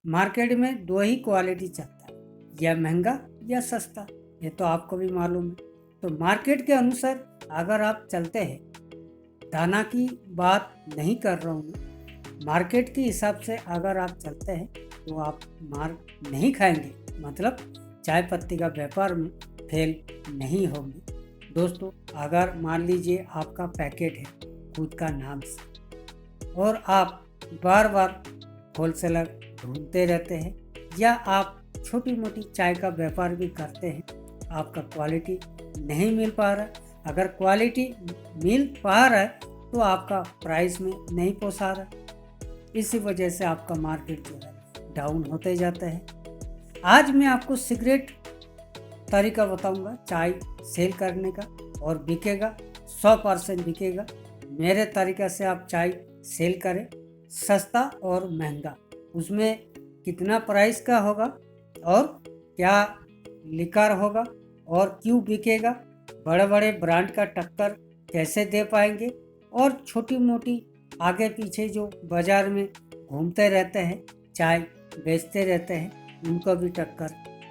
Market में दो ही quality चलता है, या महंगा या सस्ता। ये तो आपको भी मालूम है। तो मार्केट के अनुसार अगर आप चलते हैं, दाना की बात नहीं कर रहा हूँ मैं, मार्केट के हिसाब से अगर आप चलते हैं तो आप मार नहीं खाएंगे, मतलब चाय पत्ती का व्यापार में फेल नहीं होंगे। दोस्तों, अगर मान लीजिए आपका पैकेट है खुद का नाम से और आप बार बार होलसेलर ढूंढते रहते हैं, या आप छोटी मोटी चाय का व्यापार भी करते हैं, आपका क्वालिटी नहीं मिल पा रहा, अगर क्वालिटी मिल पा रहा है तो आपका प्राइस में नहीं पोसा रहा, इसी वजह से आपका मार्केट जो है डाउन होते जाता है। आज मैं आपको सीक्रेट तरीका बताऊंगा चाय सेल करने का, और बिकेगा 100% बिकेगा। मेरे तरीका से आप चाय सेल करें, सस्ता और महंगा, उसमें कितना प्राइस का होगा और क्या लिकर होगा और क्यों बिकेगा, बड़े बड़े ब्रांड का टक्कर कैसे दे पाएंगे, और छोटी मोटी आगे पीछे जो बाज़ार में घूमते रहते हैं, चाय बेचते रहते हैं, उनको भी टक्कर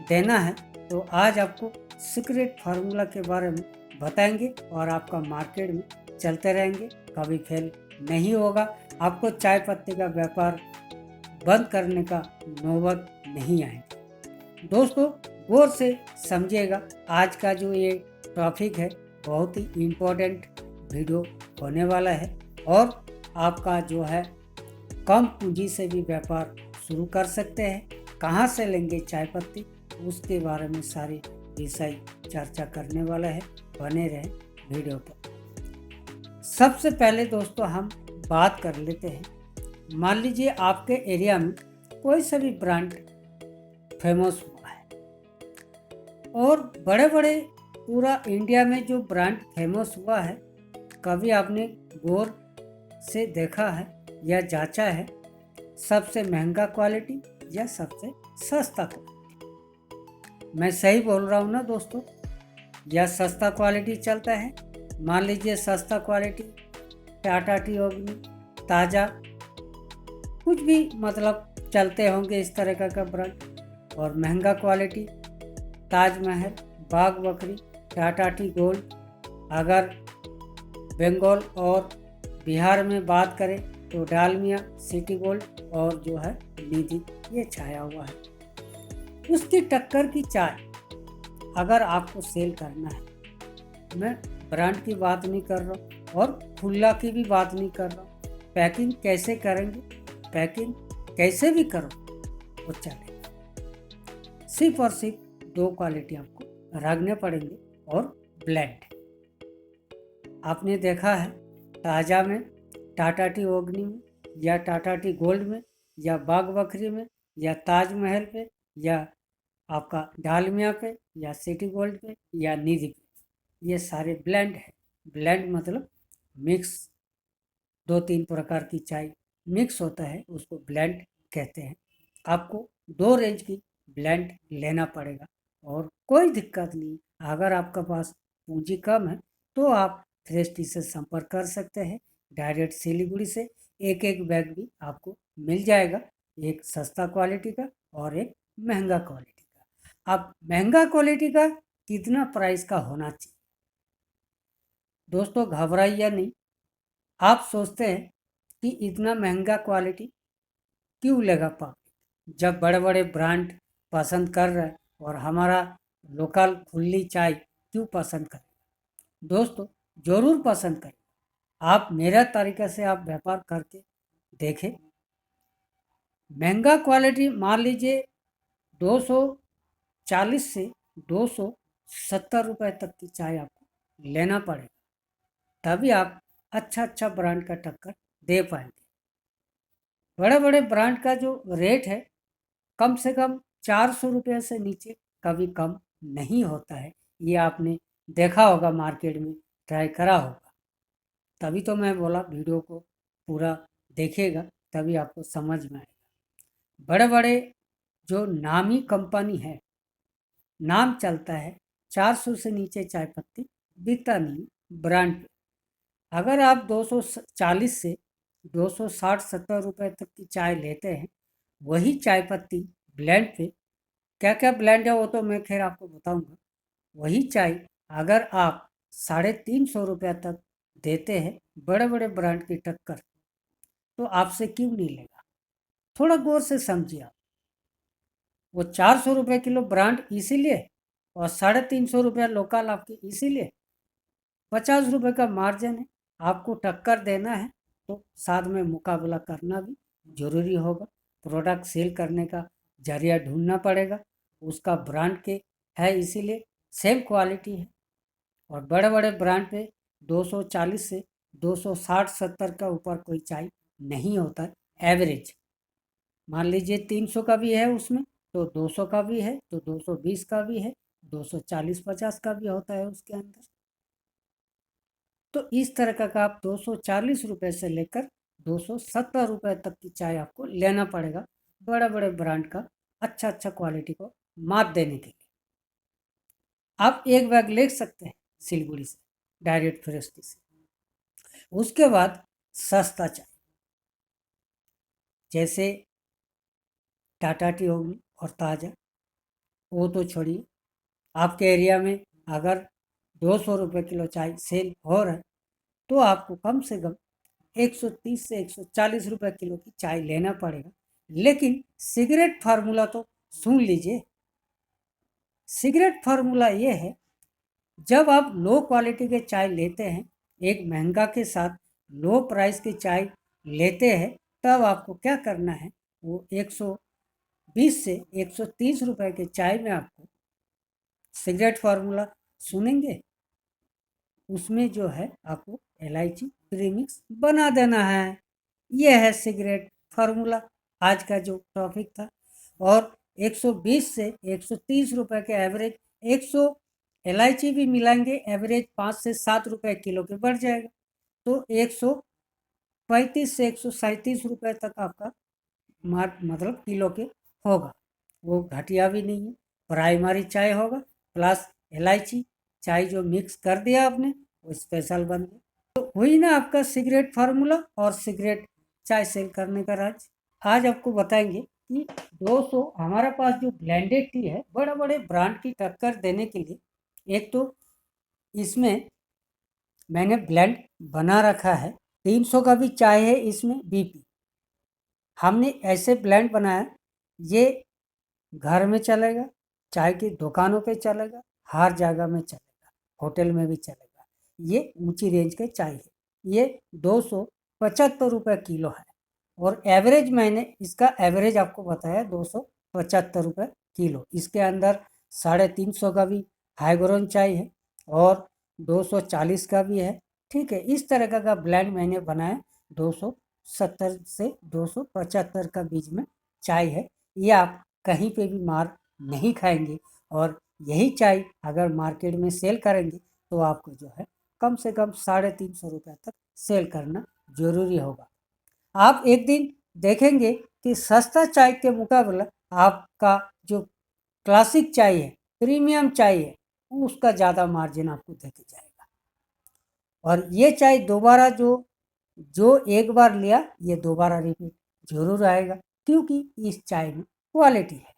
देना है। तो आज आपको सीक्रेट फार्मूला के बारे में बताएंगे और आपका मार्केट में चलते रहेंगे, कभी फेल नहीं होगा, आपको चाय पत्ती का व्यापार बंद करने का नौबत नहीं आएगा। दोस्तों, गौर से समझिएगा, आज का जो ये टॉपिक है बहुत ही इम्पोर्टेंट वीडियो होने वाला है, और आपका जो है कम पूंजी से भी व्यापार शुरू कर सकते हैं। कहाँ से लेंगे चाय पत्ती, उसके बारे में सारी विषय चर्चा करने वाला है, बने रहे वीडियो पर। सबसे पहले दोस्तों हम बात कर लेते हैं, मान लीजिए आपके एरिया में कोई सा भी ब्रांड फेमस हुआ है, और बड़े बड़े पूरा इंडिया में जो ब्रांड फेमस हुआ है, कभी आपने गौर से देखा है या जांचा है सबसे महंगा क्वालिटी या सबसे सस्ता क्वालिटी? मैं सही बोल रहा हूँ ना दोस्तों? या सस्ता क्वालिटी चलता है? मान लीजिए सस्ता क्वालिटी टाटा टी अग्नि, ताज़ा, कुछ भी मतलब चलते होंगे इस तरह का ब्रांड। और महंगा क्वालिटी ताजमहल, बाग बकरी, टाटा टी गोल्ड। अगर बंगाल और बिहार में बात करें तो डालमिया, सिटी गोल्ड और जो है निधि, ये छाया हुआ है। उसकी टक्कर की चाय अगर आपको सेल करना है, मैं ब्रांड की बात नहीं कर रहा हूँ और खुला की भी बात नहीं कर रहा हूँ, पैकिंग कैसे करेंगे, पैकिंग कैसे भी करो वो चलेगा। सिर्फ और सिर्फ दो क्वालिटी आपको रखने पड़ेंगे, और ब्लेंड। आपने देखा है ताज़ा में टाटा टी अग्नि में, या टाटा टी गोल्ड में, या बाग बकरी में, या ताजमहल पे, या आपका डालमिया पे, या सिटी गोल्ड पे, या निधि पे, ये सारे ब्लेंड है। ब्लेंड मतलब मिक्स, दो तीन प्रकार की चाय मिक्स होता है, उसको ब्लेंड कहते हैं। आपको दो रेंज की ब्लेंड लेना पड़ेगा, और कोई दिक्कत नहीं, अगर आपका पास पूंजी कम है तो आप फ्रेश टी से संपर्क कर सकते हैं। डायरेक्ट सिलीगुड़ी से एक एक बैग भी आपको मिल जाएगा, एक सस्ता क्वालिटी का और एक महंगा क्वालिटी का। अब महंगा क्वालिटी का कितना प्राइस का होना चाहिए? दोस्तों, घबराइए नहीं। आप सोचते हैं कि इतना महंगा क्वालिटी क्यों लेगा पब्लिक, जब बड़े बड़े ब्रांड पसंद कर रहे हैं, और हमारा लोकल खुली चाय क्यों पसंद करें? दोस्तों, ज़रूर पसंद करें। आप मेरा तरीका से आप व्यापार करके देखें। महंगा क्वालिटी मान लीजिए 240 से 270 रुपए तक की चाय आपको लेना पड़ेगा, तभी आप अच्छा ब्रांड का टक्कर दे पाएंगे। बड़े बड़े ब्रांड का जो रेट है कम से कम 400 रुपये से नीचे कभी कम नहीं होता है। ये आपने देखा होगा, मार्केट में ट्राई करा होगा, तभी तो मैं बोला वीडियो को पूरा देखिएगा, तभी आपको समझ में आएगा। बड़े बड़े जो नामी कंपनी है, नाम चलता है, 400 से नीचे चाय पत्ती बिकता नहीं ब्रांड पे। अगर आप 240 से 260-70 रुपए तक की चाय लेते हैं, वही चाय पत्ती ब्लेंड पे, क्या क्या ब्लेंड है वो तो मैं खैर आपको बताऊंगा, वही चाय अगर आप 350 रुपया तक देते हैं बड़े बड़े ब्रांड की टक्कर, तो आपसे क्यों नहीं लेगा? थोड़ा गौर से समझिए आप। वो 400 रुपये किलो ब्रांड इसीलिए और 350 रुपया लोकल आपके इसीलिए, 50 रुपये का मार्जिन है, आपको टक्कर देना है तो साथ में मुकाबला करना भी जरूरी होगा। प्रोडक्ट सेल करने का जरिया ढूंढना पड़ेगा, उसका ब्रांड के है इसीलिए सेम क्वालिटी है। और बड़े बड़े ब्रांड पे 240 से 260-70 का ऊपर कोई चाय नहीं होता है एवरेज। मान लीजिए 300 का भी है उसमें, तो 200 का भी है, तो 220 का भी है, 240-50 का भी होता है उसके अंदर। तो इस तरह का आप 240 रुपये से लेकर 270 रुपये तक की चाय आपको लेना पड़ेगा बड़े बड़े ब्रांड का अच्छा अच्छा क्वालिटी को मात देने के लिए। आप एक बैग ले सकते हैं सिलीगुड़ी से डायरेक्ट फ्रेस्टी से। उसके बाद सस्ता चाय जैसे टाटा टी होगी और ताज़ा, वो तो छोड़िए। आपके एरिया में अगर 200 रुपये किलो चाय सेल हो रहा है तो आपको कम से कम 130 से 140 रुपये किलो की चाय लेना पड़ेगा। लेकिन सिगरेट फार्मूला तो सुन लीजिए। सिगरेट फार्मूला ये है, जब आप लो क्वालिटी के चाय लेते हैं, एक महंगा के साथ लो प्राइस की चाय लेते हैं, तब आपको क्या करना है, वो 120 से 130 रुपये के चाय में आपको सिगरेट फार्मूला सुनेंगे, उसमें जो है आपको इलायची प्रीमिक्स बना देना है। यह है सिगरेट फार्मूला आज का जो टॉपिक था। और 120 से 130 रुपये के एवरेज, 100 इलायची भी मिलाएंगे, एवरेज 5 से 7 रुपये किलो के बढ़ जाएगा, तो 135 से 137 रुपये तक आपका मतलब किलो के होगा। वो घटिया भी नहीं है, प्राइमरी चाय होगा प्लस इलायची चाय जो मिक्स कर दिया आपने वो स्पेशल बन गया। तो हुई ना आपका सिगरेट फार्मूला और सिगरेट चाय सेल करने का राज। आज आपको बताएंगे कि 200 हमारे पास जो ब्लेंडेड टी है बड़े बड़े ब्रांड की टक्कर देने के लिए, एक तो इसमें मैंने ब्लेंड बना रखा है, 300 का भी चाय है इसमें बीपी। हमने ऐसे ब्लेंड बनाया, ये घर में चलेगा, चाय की दुकानों पे चलेगा, हर जगह में चलेगा, होटल में भी चलेगा। ये ऊंची रेंज के चाय है, ये 275 रुपये किलो है। और एवरेज मैंने इसका एवरेज आपको बताया 275 रुपये किलो। इसके अंदर 350 का भी हाईग्रोन चाय है और 240 का भी है। ठीक है, इस तरह का ब्लेंड मैंने बनाया, 270 से 275 का बीच में चाय है। ये आप कहीं पे भी मार नहीं खाएंगे, और यही चाय अगर मार्केट में सेल करेंगे तो आपको जो है कम से कम 350 रुपये तक सेल करना जरूरी होगा। आप एक दिन देखेंगे कि सस्ता चाय के मुकाबले आपका जो क्लासिक चाय है, प्रीमियम चाय है, उसका ज़्यादा मार्जिन आपको देके जाएगा। और ये चाय दोबारा जो जो एक बार लिया ये दोबारा रिपीट जरूर आएगा, क्योंकि इस चाय में क्वालिटी है।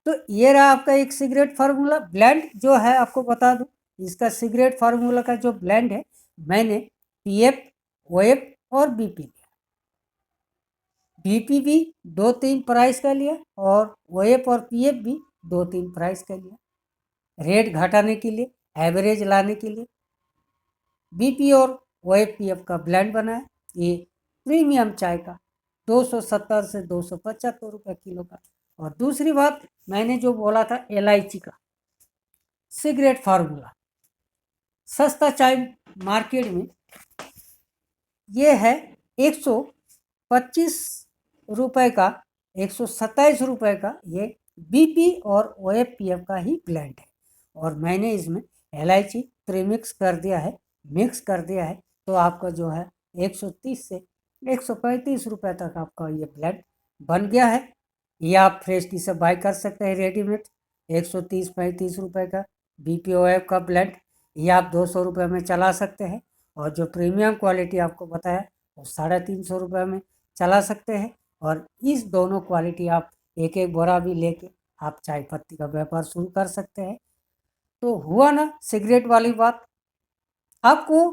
तो ये रहा आपका एक सिगरेट फार्मूला ब्लेंड जो है। आपको बता दूं, इसका सिगरेट फार्मूला का जो ब्लेंड है, मैंने पीएफ, ओएफ और बीपी लिया। बीपी भी 2-3 प्राइस का लिया और ओएफ और पीएफ भी 2-3 प्राइस का लिया। रेट घटाने के लिए, एवरेज लाने के लिए बीपी और ओएफ पीएफ का ब्लेंड बनाया। ये प्रीमियम चाय का 270 से 275 रुपये किलो का। और दूसरी बात मैंने जो बोला था इलायची का सिगरेट फार्मूला, सस्ता चाय मार्केट में ये है 125 रुपये का, 127 रुपये का ये बीपी और ओएफपीएफ का ही ब्लेंड है। और मैंने इसमें इलायची प्रीमिक्स कर दिया है, मिक्स कर दिया है, तो आपका जो है 130 से 135 रुपये तक आपका ये ब्लेंड बन गया है। ये आप फ्रेश टी से बाय कर सकते हैं रेडीमेड, 130-135 रुपये का BPOF का ब्लेंड ये आप 200 रुपये में चला सकते हैं। और जो प्रीमियम क्वालिटी आपको बताया वो 350 रुपये में चला सकते हैं। और इस दोनों क्वालिटी आप एक एक बोरा भी लेके आप चाय पत्ती का व्यापार शुरू कर सकते हैं। तो हुआ ना सिगरेट वाली बात। आपको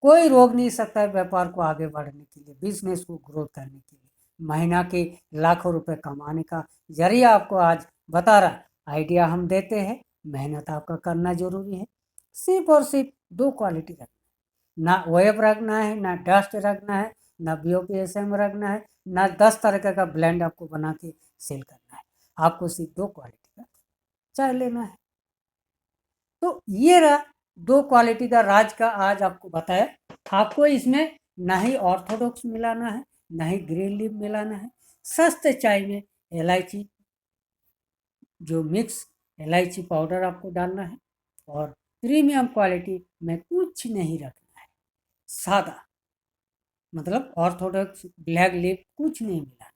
कोई रोक नहीं सकता है व्यापार को आगे बढ़ने के लिए, बिजनेस को ग्रोथ करने के लिए, महीना के लाखों रुपए कमाने का जरिया आपको आज बता रहा। आइडिया हम देते हैं, मेहनत आपका करना जरूरी है। सिर्फ और सिर्फ दो क्वालिटी रखना, ना वेब रखना है, ना डस्ट रखना है, ना BOPSM रखना है, ना 10 तरह का ब्लेंड आपको बना के सेल करना है। आपको सिर्फ दो क्वालिटी का चाय लेना है। तो ये रहा दो क्वालिटी का राज का आज आपको बताया। आपको इसमें ना ही ऑर्थोडॉक्स मिलाना है, ना ही ग्रीन लीफ मिलाना है। सस्ते चाय में इलायची, जो मिक्स इलायची पाउडर आपको डालना है, और प्रीमियम क्वालिटी में कुछ नहीं रखना है। सादा, मतलब ऑर्थोडॉक्स ब्लैक लीफ कुछ नहीं मिलाना।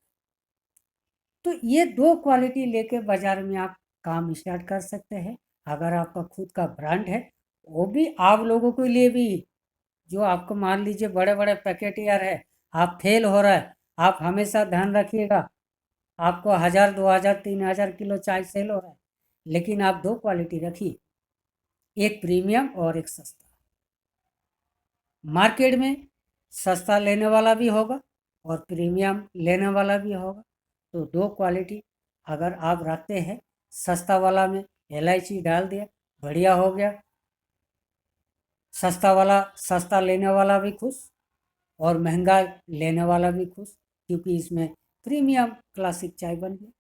तो ये दो क्वालिटी लेके बाजार में आप काम स्टार्ट कर सकते हैं। अगर आपका खुद का ब्रांड है, वो भी आप लोगों के लिए भी, जो आपको मान लीजिए बड़े बड़े पैकेट यार है, आप फेल हो रहा है, आप हमेशा ध्यान रखिएगा। आपको 1000 2000 3000 किलो चाय सेल हो रहा है, लेकिन आप दो क्वालिटी रखिए, एक प्रीमियम और एक सस्ता। मार्केट में सस्ता लेने वाला भी होगा और प्रीमियम लेने वाला भी होगा। तो दो क्वालिटी अगर आप रखते हैं, सस्ता वाला में इलायची डाल दिया, बढ़िया हो गया। सस्ता वाला, सस्ता लेने वाला भी खुश और महंगा लेने वाला भी खुश, क्योंकि इसमें प्रीमियम क्लासिक चाय बन गई।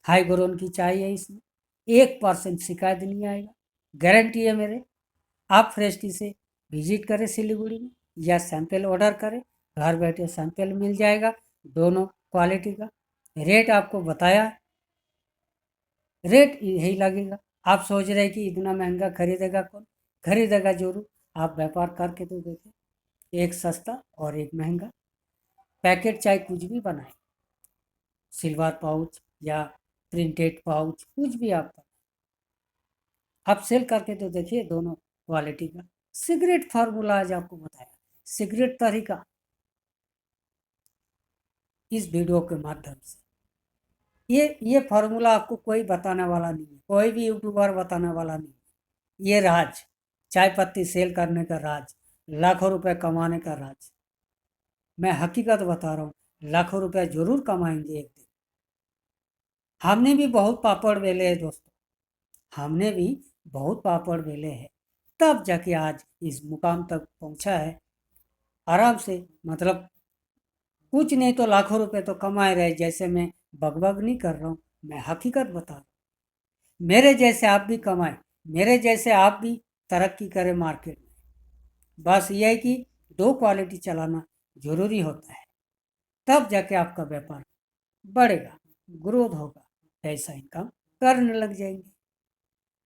हाई ग्रोन की चाय है, इसमें 1% शिकायत नहीं आएगा, गारंटी है मेरे। आप फ्रेश टी से विजिट करें सिलीगुड़ी में, या सैंपल ऑर्डर करें, घर बैठे सैंपल मिल जाएगा दोनों क्वालिटी का। रेट आपको बताया, रेट यही लगेगा। आप सोच रहे कि इतना महंगा खरीदेगा कौन? खरीदेगा जरूर। आप व्यापार करके तो देखें, एक सस्ता और एक महंगा। पैकेट चाहे कुछ भी बनाए, सिल्वर पाउच या प्रिंटेड पाउच, कुछ भी आप सेल करके तो देखिए दोनों क्वालिटी का। सिगरेट फार्मूला आज आपको बताया, सिगरेट तरीका, इस वीडियो के माध्यम से। ये फार्मूला आपको कोई बताने वाला नहीं है, कोई भी यूट्यूबर बताने वाला नहीं है। ये राज, चाय पत्ती सेल करने का राज, लाखों रुपए कमाने का राज, मैं हकीकत बता रहा हूँ। लाखों रुपए जरूर कमाएंगे एक दिन। हमने भी बहुत पापड़ बेले हैं दोस्तों, हमने भी बहुत पापड़ बेले हैं, तब जाके आज इस मुकाम तक पहुंचा है। आराम से, मतलब कुछ नहीं तो लाखों रुपए तो कमाए रहे। जैसे मैं बकबक नहीं कर रहा हूँ, मैं हकीकत बता रहा हूँ। मेरे जैसे आप भी कमाए, मेरे जैसे आप भी तरक्की करें मार्केट में। बस ये है कि दो क्वालिटी चलाना जरूरी होता है, तब जाके आपका व्यापार बढ़ेगा, ग्रोथ होगा, पैसा इनकम करने लग जाएंगे।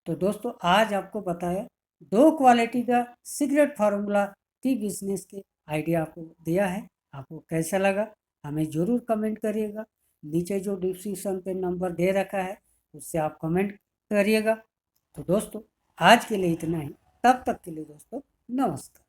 तो दोस्तों आज आपको बताया दो क्वालिटी का सीक्रेट फार्मूला टी बिजनेस के आइडिया आपको दिया है। आपको कैसा लगा हमें ज़रूर कमेंट करिएगा। नीचे जो डिस्क्रिप्शन पे नंबर दे रखा है उससे आप कमेंट करिएगा। तो दोस्तों आज के लिए इतना ही, तब तक के लिए दोस्तों नमस्कार।